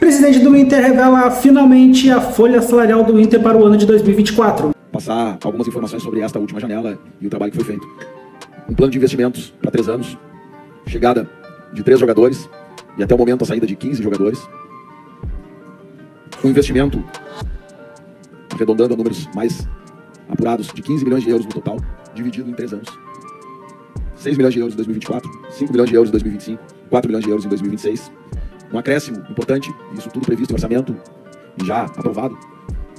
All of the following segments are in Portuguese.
Presidente do Inter revela finalmente a folha salarial do Inter para o ano de 2024. Passar algumas informações sobre esta última janela e o trabalho que foi feito. Um plano de investimentos para 3 anos, chegada de 3 jogadores e até o momento a saída de 15 jogadores. Um investimento, arredondando a números mais apurados, de 15 milhões de euros no total, dividido em 3 anos. 6 milhões de euros em 2024, 5 milhões de euros em 2025, 4 milhões de euros em 2026. Um acréscimo importante, isso tudo previsto em orçamento e já aprovado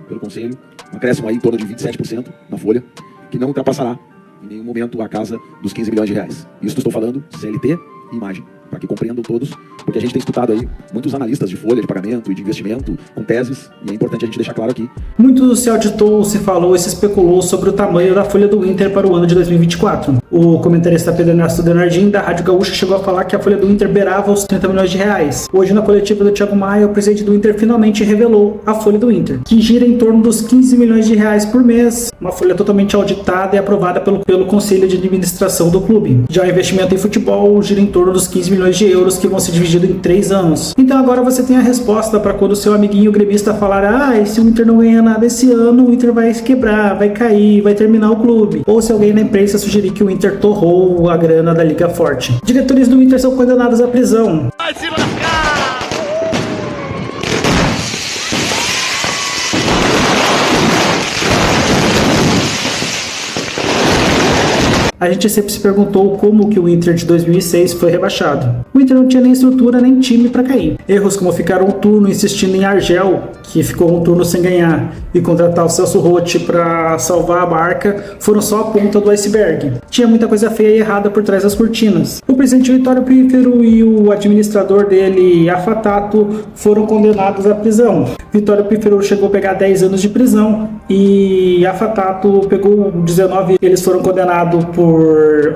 pelo Conselho. Um acréscimo aí em torno de 27% na folha, que não ultrapassará em nenhum momento a casa dos 15 milhões de reais. Isso estou falando CLT e imagem, para que compreendam todos, porque a gente tem escutado aí muitos analistas de folha de pagamento e de investimento com teses, e é importante a gente deixar claro aqui. Muito se auditou, se falou e se especulou sobre o tamanho da folha do Inter para o ano de 2024. O comentarista Pedro Ernesto Denardim, da Rádio Gaúcha, chegou a falar que a folha do Inter beirava os 30 milhões de reais. Hoje, na coletiva do Thiago Maia, o presidente do Inter finalmente revelou a folha do Inter, que gira em torno dos 15 milhões de reais por mês, uma folha totalmente auditada e aprovada pelo Conselho de Administração do clube. Já o investimento em futebol gira em torno dos 15 milhões de euros, que vão ser divididos em 3 anos. Então agora você tem a resposta para quando o seu amiguinho gremista falar: se o Inter não ganhar nada esse ano, o Inter vai se quebrar, vai cair, vai terminar o clube. Ou se alguém na imprensa sugerir que o Inter torrou a grana da Liga Forte. Diretores do Inter são condenados à prisão. Vai se lascar! A gente sempre se perguntou como que o Inter de 2006 foi rebaixado. O Inter não tinha nem estrutura nem time para cair. Erros como ficar um turno insistindo em Argel, que ficou um turno sem ganhar, e contratar o Celso Roth para salvar a barca, foram só a ponta do iceberg. Tinha muita coisa feia e errada por trás das cortinas. O presidente Vitório Pífero e o administrador dele, Afatato, foram condenados à prisão. Vitório Pífero chegou a pegar 10 anos de prisão e Afatato pegou 19. Eles foram condenados por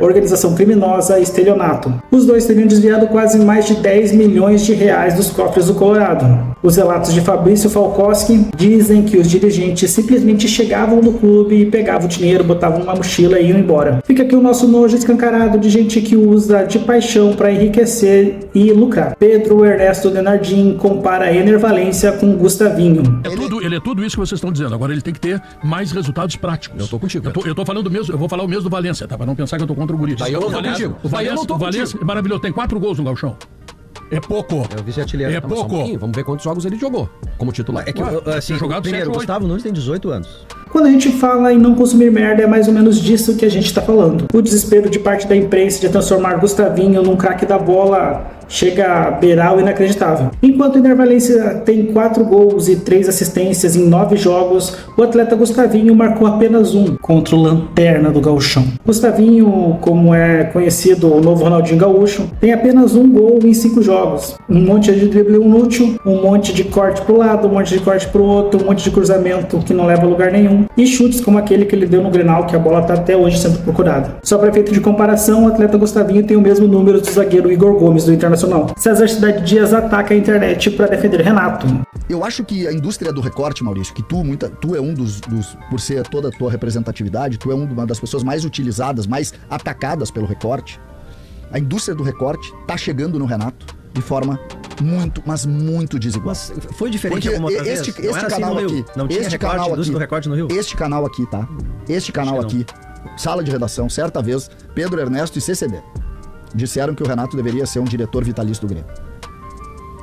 organização criminosa e estelionato. Os dois teriam desviado quase mais de 10 milhões de reais dos cofres do Colorado. Os relatos de Fabrício Falkowski dizem que os dirigentes simplesmente chegavam no clube e pegavam o dinheiro, botavam numa mochila e iam embora. Fica aqui o nosso nojo escancarado de gente que usa de paixão para enriquecer e lucrar. Pedro Ernesto Denardim compara a enervalência com Gustavinho. Ele é tudo isso que vocês estão dizendo. Agora ele tem que ter mais resultados práticos. Eu tô contigo. Eu tô falando mesmo, eu vou falar o mesmo do Valência, tá? Pra não pensar que eu tô contra o Guri. Daí eu não tô contigo. O Valência é maravilhoso, tem 4 gols no gauchão. É pouco. É o vice-artilheiro. É pouco. Vamos ver quantos jogos ele jogou como titular. É que, assim, jogado primeiro, 7, Gustavo Nunes tem 18 anos. Quando a gente fala em não consumir merda, é mais ou menos disso que a gente tá falando. O desespero de parte da imprensa de transformar Gustavinho num craque da bola chega a beirar o inacreditável. Enquanto o Enervalência tem 4 gols e 3 assistências em 9 jogos, o atleta Gustavinho marcou apenas 1 contra o Lanterna do Gauchão. Gustavinho, como é conhecido o novo Ronaldinho Gaúcho, tem apenas 1 gol em 5 jogos. Um monte de drible inútil, um monte de corte pro lado, um monte de corte pro outro, um monte de cruzamento que não leva a lugar nenhum, e chutes como aquele que ele deu no Grenal, que a bola tá até hoje sendo procurada. Só para efeito de comparação, o atleta Gustavinho tem o mesmo número do zagueiro Igor Gomes do Internacional. César Cidade Dias ataca a internet para defender Renato. Eu acho que a indústria do recorte, Maurício, que tu é um dos, por ser toda a tua representatividade, tu é uma das pessoas mais utilizadas, mais atacadas pelo recorte. A indústria do recorte tá chegando no Renato de forma muito, mas muito desigual. Mas foi diferente porque alguma outra vez? Este Não era canal assim no Rio. aqui, Não tinha este recorte, canal indústria aqui, do recorte no Rio? Este canal aqui, tá? Este canal aqui, sala de redação, certa vez, Pedro Ernesto e CCD disseram que o Renato deveria ser um diretor vitalício do Grêmio.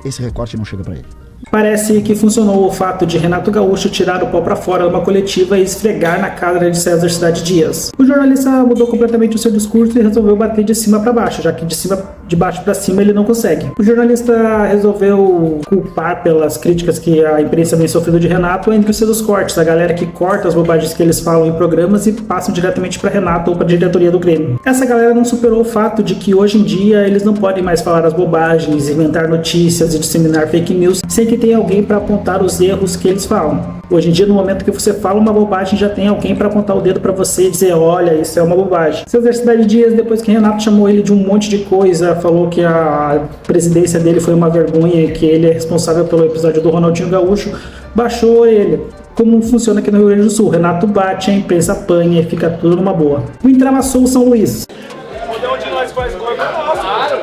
Esse recorte não chega pra ele. Parece que funcionou o fato de Renato Gaúcho tirar o pau pra fora numa coletiva e esfregar na cara de César Cidade Dias. O jornalista mudou completamente o seu discurso e resolveu bater de cima pra baixo, já que de baixo pra cima ele não consegue. O jornalista resolveu culpar pelas críticas que a imprensa vem sofrendo de Renato entre os seus cortes, a galera que corta as bobagens que eles falam em programas e passam diretamente pra Renato ou pra diretoria do Grêmio. Essa galera não superou o fato de que hoje em dia eles não podem mais falar as bobagens, inventar notícias e disseminar fake news sem que tenha alguém para apontar os erros que eles falam. Hoje em dia, no momento que você fala uma bobagem, já tem alguém para apontar o dedo para você e dizer: olha, isso é uma bobagem. César Cidade Dias, depois que Renato chamou ele de um monte de coisa, falou que a presidência dele foi uma vergonha e que ele é responsável pelo episódio do Ronaldinho Gaúcho, baixou a orelha. Como funciona aqui no Rio Grande do Sul: Renato bate, a imprensa apanha e fica tudo numa boa. O Inter amassou o São Luís. Onde nós faz gol é nosso. Claro.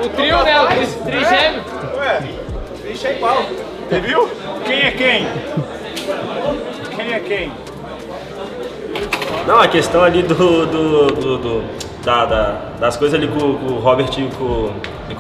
O trio, né? O trigêmeo. Ué, Qual? Você viu? Quem é quem? Quem é quem? Não, a questão ali das coisas ali com o Robert e com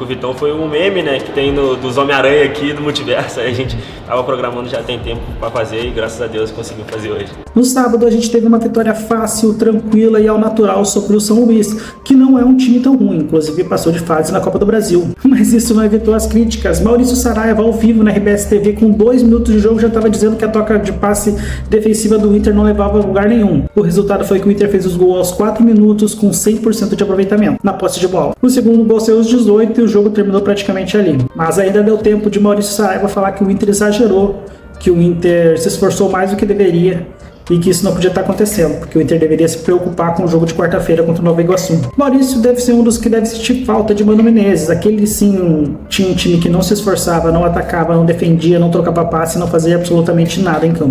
o Vitão foi um meme, né, que tem dos Homem-Aranha aqui do multiverso. Aí a gente tava programando já tem tempo para fazer e graças a Deus conseguiu fazer hoje. No sábado a gente teve uma vitória fácil, tranquila e ao natural sobre o São Luís, que não é um time tão ruim, inclusive passou de fase na Copa do Brasil. Mas isso não evitou as críticas. Maurício Saraiva, ao vivo na RBS TV, com 2 minutos de jogo, já estava dizendo que a troca de passe defensiva do Inter não levava a lugar nenhum. O resultado foi que o Inter fez os gols aos 4 minutos com 100% de aproveitamento na posse de bola. O segundo gol saiu aos 18 e o jogo terminou praticamente ali. Mas ainda deu tempo de Maurício Saraiva falar que o Inter exagerou, que o Inter se esforçou mais do que deveria e que isso não podia estar acontecendo, porque o Inter deveria se preocupar com o jogo de quarta-feira contra o Nova Iguaçu. Maurício deve ser um dos que deve sentir falta de Mano Menezes. Aquele sim tinha um time que não se esforçava, não atacava, não defendia, não trocava passe, não fazia absolutamente nada em campo.